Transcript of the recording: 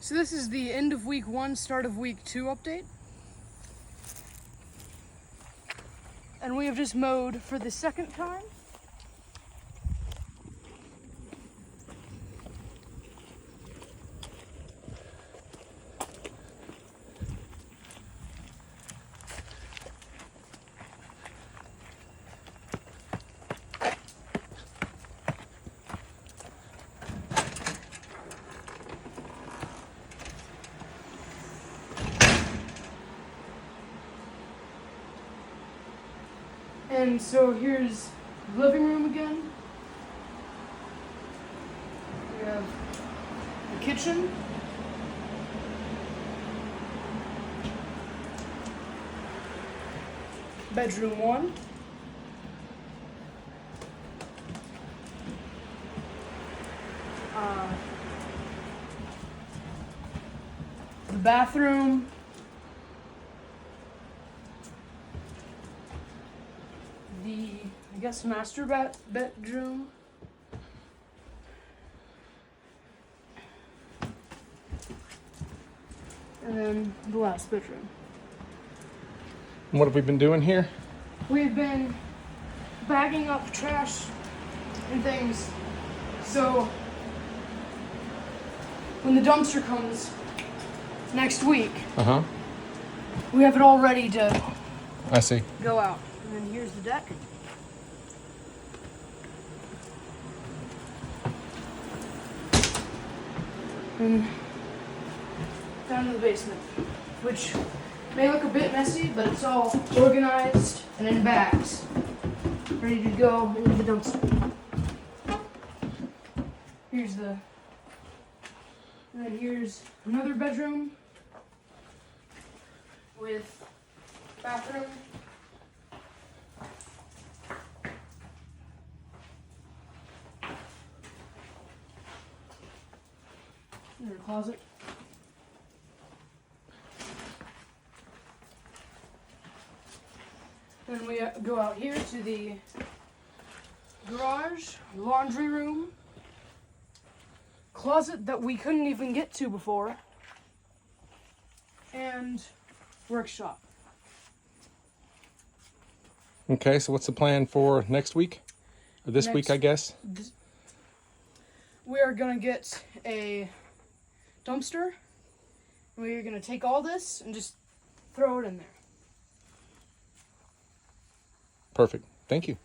So this is the end of week 1, start of week 2 update. And we have just mowed for the second time. And so here's the living room again. We have the kitchen. Bedroom 1. The bathroom. I guess master bedroom. And then the last bedroom. And what have we been doing here? We've been bagging up trash and things. So when the dumpster comes next week, we have it all ready to I see. go out. And then here's the deck. And down to the basement, which may look a bit messy, but it's all organized and in bags, ready to go into the dumpster. And then here's another bedroom with bathroom. And a closet. Then we go out here to the garage, laundry room, closet that we couldn't even get to before, and workshop. Okay, so what's the plan for next week? Or this week, I guess? We are going to get a dumpster. We're going to take all this and just throw it in there. Perfect. Thank you.